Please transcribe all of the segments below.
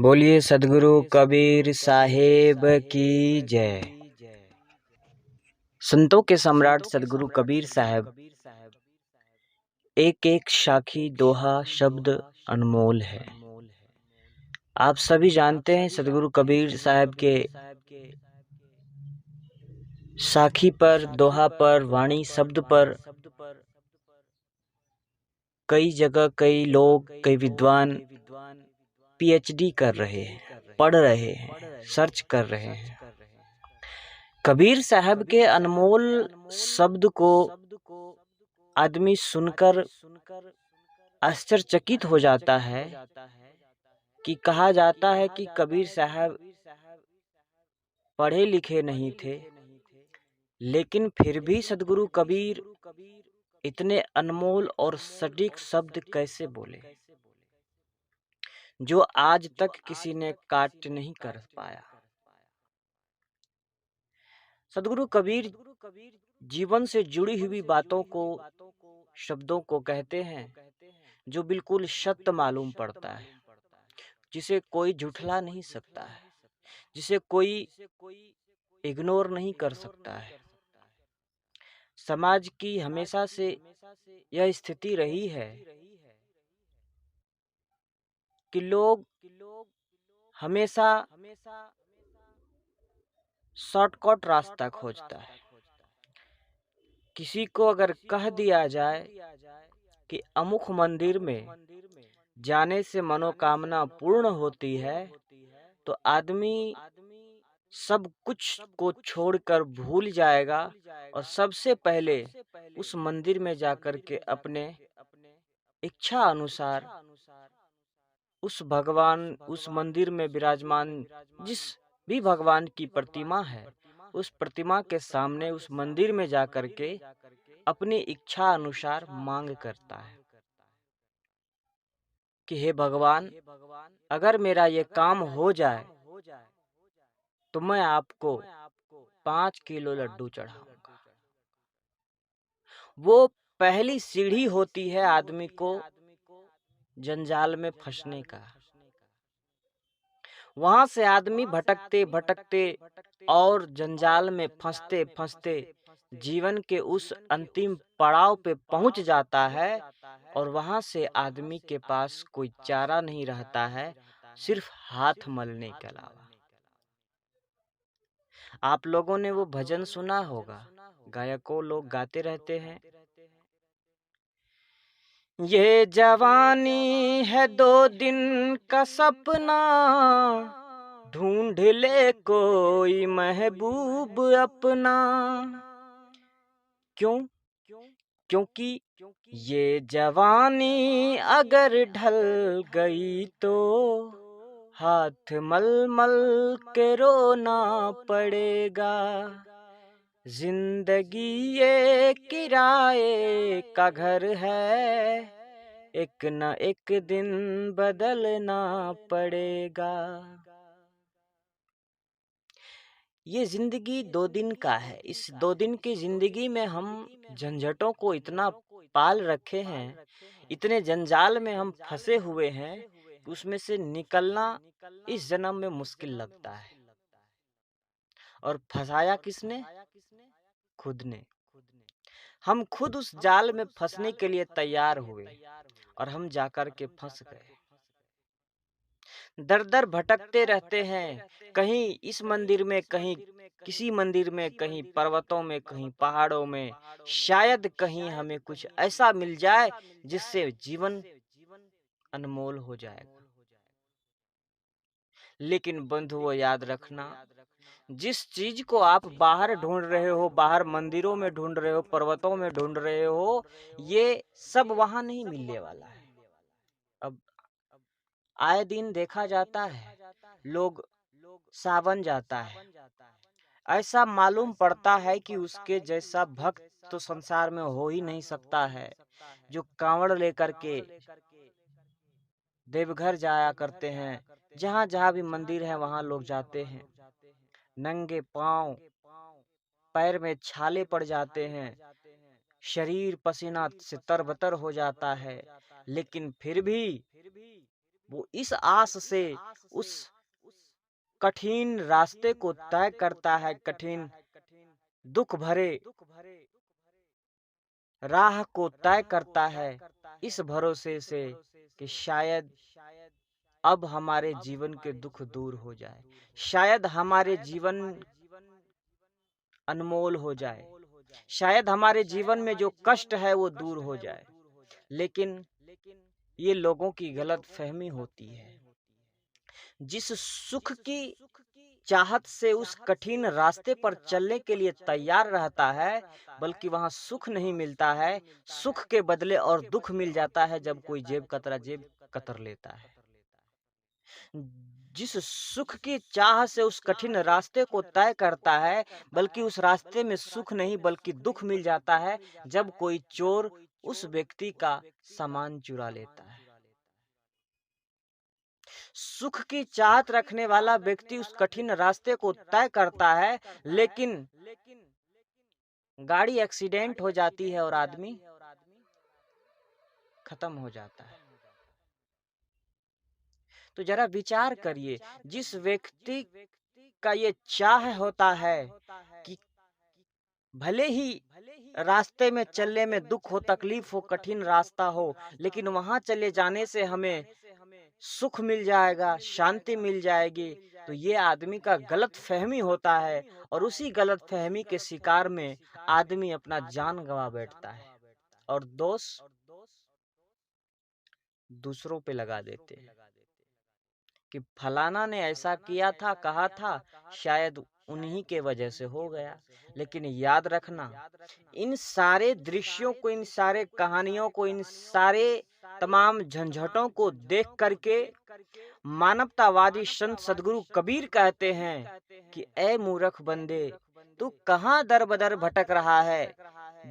बोलिए सदगुरु कबीर साहेब की जय। संतों के सम्राट सदगुरु कबीर साहब एक एक साखी दोहा शब्द अनमोल है। आप सभी जानते हैं सदगुरु कबीर साहब के साखी पर, दोहा पर, वाणी शब्द पर कई जगह कई लोग, कई विद्वान पीएचडी कर रहे हैं, पढ़ रहे हैं, सर्च कर रहे हैं। कबीर साहब के अनमोल शब्द को आदमी सुनकर आश्चर्यचकित हो जाता है कि कहा जाता है कि कबीर साहब पढ़े लिखे नहीं थे, लेकिन फिर भी सदगुरु कबीर इतने अनमोल और सटीक शब्द कैसे बोले जो आज तक किसी ने काट नहीं कर पाया। सदगुरु कबीर जीवन से जुड़ी हुई बातों को, शब्दों को कहते हैं जो बिल्कुल सत्य मालूम पड़ता है, जिसे कोई झुठला नहीं सकता है, जिसे कोई इग्नोर नहीं कर सकता है। समाज की हमेशा से यह स्थिति रही है कि लोग हमेशा शॉर्टकट रास्ता खोजता है। किसी को अगर कह दिया जाए कि अमुक मंदिर में जाने से मनोकामना पूर्ण होती है, तो आदमी सब कुछ को छोड़कर भूल जाएगा और सबसे पहले उस मंदिर में जाकर के अपने इच्छा अनुसार उस मंदिर में विराजमान जिस भी भगवान की प्रतिमा है, उस प्रतिमा के सामने उस मंदिर में जाकर के अपनी इच्छा अनुसार मांग करता है कि हे भगवान, अगर मेरा ये काम हो जाए तो मैं आपको 5 किलो लड्डू चढ़ाऊंगा। वो पहली सीढ़ी होती है आदमी को जंजाल में फंसने का। वहां से आदमी भटकते भटकते और जंजाल में फंसते फंसते जीवन के उस अंतिम पड़ाव पे पहुंच जाता है और वहां से आदमी के पास कोई चारा नहीं रहता है, सिर्फ हाथ मलने के अलावा। आप लोगों ने वो भजन सुना होगा, गायकों लोग गाते रहते हैं, ये जवानी है 2 दिन का सपना, ढूंढ ले कोई महबूब अपना। क्यों? क्योंकि ये जवानी अगर ढल गई तो हाथ मल मल के रोना पड़ेगा। जिंदगी ये किराए का घर है, एक न एक दिन बदलना पड़ेगा। ये जिंदगी 2 दिन का है। इस 2 दिन की जिंदगी में हम झंझटों को इतना पाल रखे हैं, इतने जंजाल में हम फंसे हुए हैं कि उसमें से निकलना इस जन्म में मुश्किल लगता है। और फंसाया किसने? खुद ने। हम खुद उस जाल में फंसने के लिए तैयार हुए और हम जाकर के फंस गए। दर दर भटकते रहते हैं, कहीं इस मंदिर में, कहीं किसी मंदिर में, कहीं पर्वतों में, कहीं पहाड़ों में। शायद कहीं हमें कुछ ऐसा मिल जाए जिससे जीवन अनमोल हो जाएगा। लेकिन बंधुओं, याद रखना, जिस चीज को आप बाहर ढूंढ रहे हो, बाहर मंदिरों में ढूंढ रहे हो, पर्वतों में ढूंढ रहे हो, ये सब वहां नहीं मिलने वाला है। अब आए दिन देखा जाता है, लोग सावन जाता है, ऐसा मालूम पड़ता है कि उसके जैसा भक्त तो संसार में हो ही नहीं सकता है, जो कांवड़ लेकर के देवघर जाया करते हैं। जहाँ जहाँ भी मंदिर है वहां लोग जाते हैं, नंगे पांव, पैर में छाले पड़ जाते हैं, शरीर पसीना से तरबतर हो जाता है, लेकिन फिर भी वो इस आस से उस कठिन रास्ते को तय करता है, कठिन दुख भरे राह को तय करता है, इस भरोसे से कि शायद अब हमारे जीवन के दुख दूर हो जाए, शायद हमारे जीवन अनमोल हो जाए, शायद हमारे जीवन में जो कष्ट है वो दूर हो जाए। लेकिन ये लोगों की गलत फहमी होती है। जिस सुख की चाहत से उस कठिन रास्ते पर चलने के लिए तैयार रहता है, बल्कि वहां सुख नहीं मिलता है, सुख के बदले और दुख मिल जाता है जब कोई जेब कतर लेता है। जिस सुख की चाह से उस कठिन रास्ते को तय करता है, बल्कि उस रास्ते में सुख नहीं बल्कि दुख मिल जाता है जब कोई चोर उस व्यक्ति का सामान चुरा लेता है। सुख की चाहत रखने वाला व्यक्ति उस कठिन रास्ते को तय करता है, लेकिन गाड़ी एक्सीडेंट हो जाती है और आदमी खत्म हो जाता है। तो जरा विचार करिए, जिस व्यक्ति का ये चाह होता है कि भले ही रास्ते में चलने में दुख हो, तकलीफ हो, कठिन रास्ता हो, लेकिन वहां चले जाने से हमें सुख मिल जाएगा, शांति मिल जाएगी, तो ये आदमी का गलत फहमी होता है। और उसी गलत फहमी के शिकार में आदमी अपना जान गंवा बैठता है और दोष दूसरों पे लगा देते हैं कि फलाना ने ऐसा किया था, कहा था, शायद उन्हीं के वजह से हो गया। लेकिन याद रखना, इन सारे दृश्यों को, इन सारे कहानियों को, इन सारे तमाम झंझटों को देख करके मानवतावादी संत सदगुरु कबीर कहते हैं कि ए मूर्ख बंदे, तू कहाँ दर बदर भटक रहा है।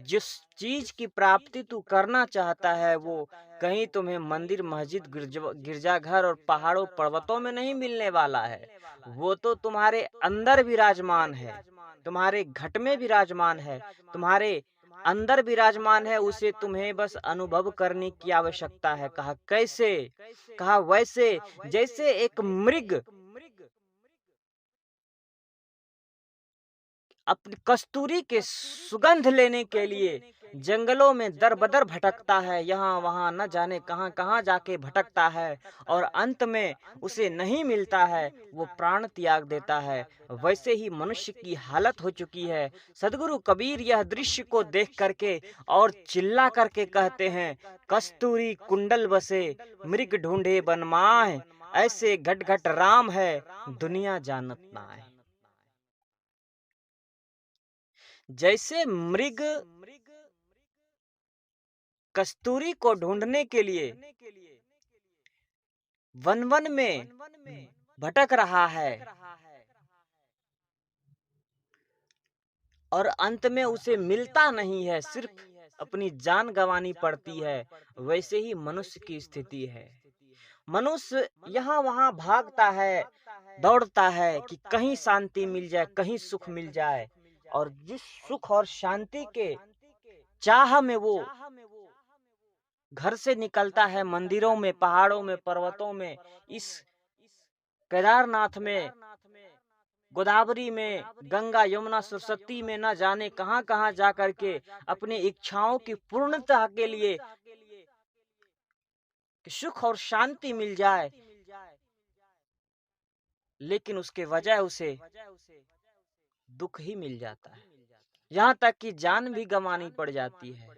जिस चीज की प्राप्ति तू करना चाहता है वो कहीं तुम्हें मंदिर, मस्जिद, गिरजाघर और पहाड़ों पर्वतों में नहीं मिलने वाला है। वो तो तुम्हारे अंदर विराजमान है, तुम्हारे घट में विराजमान है, तुम्हारे अंदर विराजमान है। उसे तुम्हें बस अनुभव करने की आवश्यकता है। कहा कैसे? कहा वैसे जैसे एक मृग अपनी कस्तूरी के सुगंध लेने के लिए जंगलों में दर बदर भटकता है, यहाँ वहाँ न जाने कहाँ कहाँ जाके भटकता है, और अंत में उसे नहीं मिलता है, वो प्राण त्याग देता है। वैसे ही मनुष्य की हालत हो चुकी है। सदगुरु कबीर यह दृश्य को देख करके और चिल्ला करके कहते हैं, कस्तूरी कुंडल बसे मृग ढूंढे बनमाए, ऐसे घट घट राम है दुनिया जानत नाय। जैसे मृग कस्तूरी को ढूंढने के लिए वन वन में भटक रहा है और अंत में उसे मिलता नहीं है, सिर्फ अपनी जान गंवानी पड़ती है, वैसे ही मनुष्य की स्थिति है। मनुष्य यहाँ वहाँ भागता है, दौड़ता है कि कहीं शांति मिल जाए, कहीं सुख मिल जाए, और जिस सुख और शांति के चाह में वो घर से निकलता है, मंदिरों में, पहाड़ों में, पर्वतों में, इस केदारनाथ में, गोदावरी में, गंगा यमुना सरस्वती में, न जाने कहां कहां जा करके अपनी इच्छाओं की पूर्णता के लिए कि सुख और शांति मिल जाए, लेकिन उसके वजह उसे दुख ही मिल जाता है, यहाँ तक कि जान भी गंवानी पड़ जाती है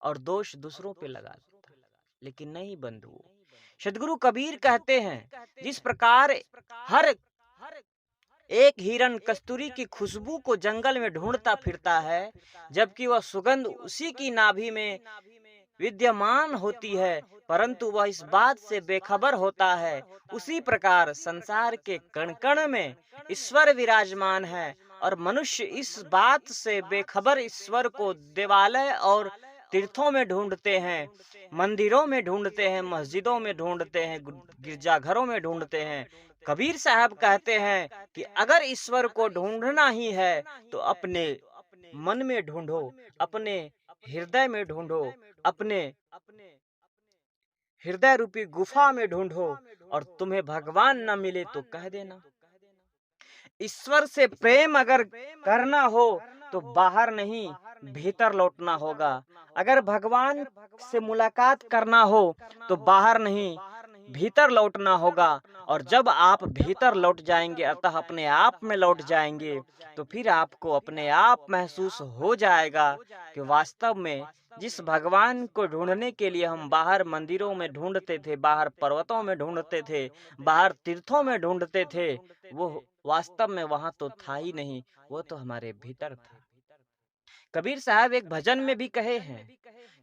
और दोष दूसरों पे लगा देता है। लेकिन नहीं बंधुओं, सदगुरु कबीर कहते हैं, जिस प्रकार हर एक हिरन कस्तूरी की खुशबू को जंगल में ढूंढता फिरता है, जबकि वह सुगंध उसी की नाभि में विद्यमान होती है, परंतु वह इस बात से बेखबर होता है, उसी प्रकार संसार के कण कण में ईश्वर विराजमान है और मनुष्य इस बात से बेखबर ईश्वर को देवालय और तीर्थों में ढूंढते हैं, मंदिरों में ढूंढते हैं, मस्जिदों में ढूंढते हैं, गिरजाघरों में ढूंढते हैं। कबीर साहब कहते हैं कि अगर ईश्वर को ढूंढना ही है तो अपने मन में ढूंढो, अपने हृदय में ढूंढो, अपने हृदय रूपी गुफा में ढूंढो और तुम्हें भगवान न मिले तो कह देना। ईश्वर से प्रेम अगर करना हो तो बाहर नहीं भीतर लौटना होगा। अगर भगवान से मुलाकात करना हो तो बाहर नहीं भीतर लौटना होगा। और जब आप भीतर लौट जाएंगे, अतः अपने आप में लौट जाएंगे, तो फिर आपको अपने आप महसूस हो जाएगा कि वास्तव में जिस भगवान को ढूंढने के लिए हम बाहर मंदिरों में ढूंढते थे, बाहर पर्वतों में ढूंढते थे, बाहर तीर्थों में ढूंढते थे, वो वास्तव में वहां तो था ही नहीं, वो तो हमारे भीतर था। कबीर साहब एक भजन में भी कहे हैं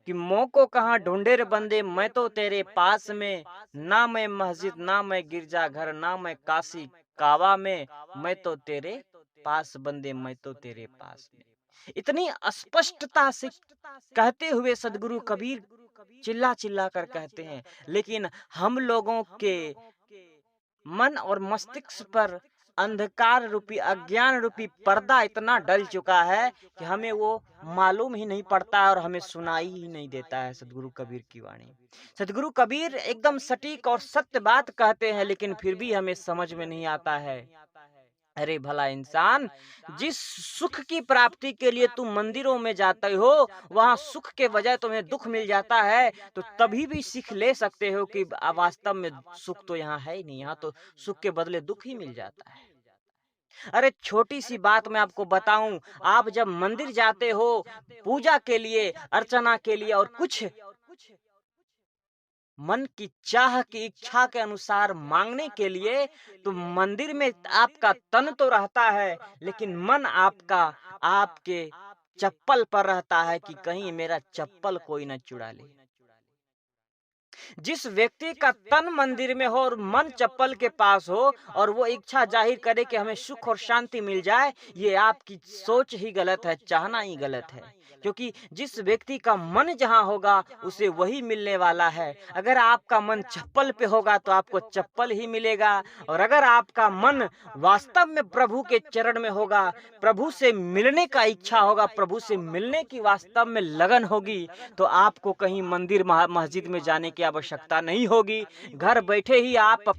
कि मों को कहाँ ढूंढे रे बंदे, मैं तो तेरे पास में, ना मैं मस्जिद ना मैं गिरजा घर ना मैं काशी कावा में, मैं तो तेरे पास बंदे, मैं तो तेरे पास में। इतनी स्पष्टता से कहते हुए सदगुरु कबीर चिल्ला चिल्ला कर कहते हैं, लेकिन हम लोगों के मन और मस्तिष्क पर अंधकार रूपी अज्ञान रूपी पर्दा इतना डल चुका है कि हमें वो मालूम ही नहीं पड़ता है और हमें सुनाई ही नहीं देता है सदगुरु कबीर की वाणी। सदगुरु कबीर एकदम सटीक और सत्य बात कहते हैं, लेकिन फिर भी हमें समझ में नहीं आता है। अरे भला इंसान, जिस सुख की प्राप्ति के लिए तुम मंदिरों में जाते हो, वहां सुख के बजाय तुम्हें दुख मिल जाता है, तो तभी भी सीख ले सकते हो कि वास्तव में सुख तो यहाँ है ही नहीं, यहाँ तो सुख के बदले दुख ही मिल जाता है। अरे छोटी सी बात मैं आपको बताऊं, आप जब मंदिर जाते हो पूजा के लिए, अर्चना के लिए और कुछ मन की चाह की इच्छा के अनुसार मांगने के लिए, तो मंदिर में आपका तन तो रहता है, लेकिन मन आपका आपके चप्पल पर रहता है कि कहीं मेरा चप्पल कोई न चुरा ले। जिस व्यक्ति का तन मंदिर में हो और मन चप्पल के पास हो, और वो इच्छा जाहिर करे कि हमें सुख और शांति मिल जाए, ये आपकी सोच ही गलत है, चाहना ही गलत है। क्योंकि जिस व्यक्ति का मन जहाँ होगा उसे वही मिलने वाला है। अगर आपका मन चप्पल पे होगा तो आपको चप्पल ही मिलेगा, और अगर आपका मन वास्तव में प्रभु के चरण में होगा, प्रभु से मिलने का इच्छा होगा, प्रभु से मिलने की वास्तव में लगन होगी, तो आपको कहीं मंदिर मस्जिद में जाने की आवश्यकता नहीं होगी। घर बैठे ही आप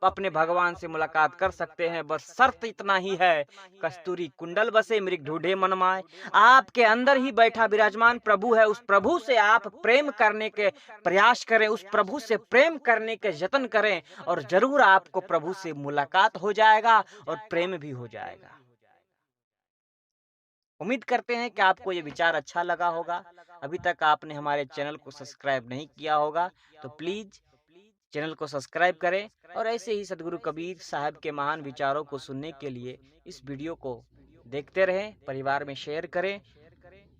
अपने भगवान से मुलाकात कर सकते हैं। बस शर्त इतना ही है, कस्तूरी कुंडल बसे मृग ढूंढे मन माय। आपके अंदर ही बैठा विराजमान प्रभु है, उस प्रभु से आप प्रेम करने के प्रयास करें, उस प्रभु से प्रेम करने के यत्न करें, और जरूर आपको प्रभु से मुलाकात हो जाएगा और प्रेम भी हो जाएगा। उम्मीद करते हैं कि आपको ये विचार अच्छा लगा होगा। अभी तक आपने हमारे चैनल को सब्सक्राइब नहीं किया होगा तो प्लीज चैनल को सब्सक्राइब करें, और ऐसे ही सदगुरु कबीर साहब के महान विचारों को सुनने के लिए इस वीडियो को देखते रहें, परिवार में शेयर करें,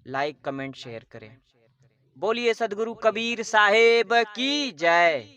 लाइक कमेंट शेयर करें। बोलिए सदगुरु कबीर साहेब की जय।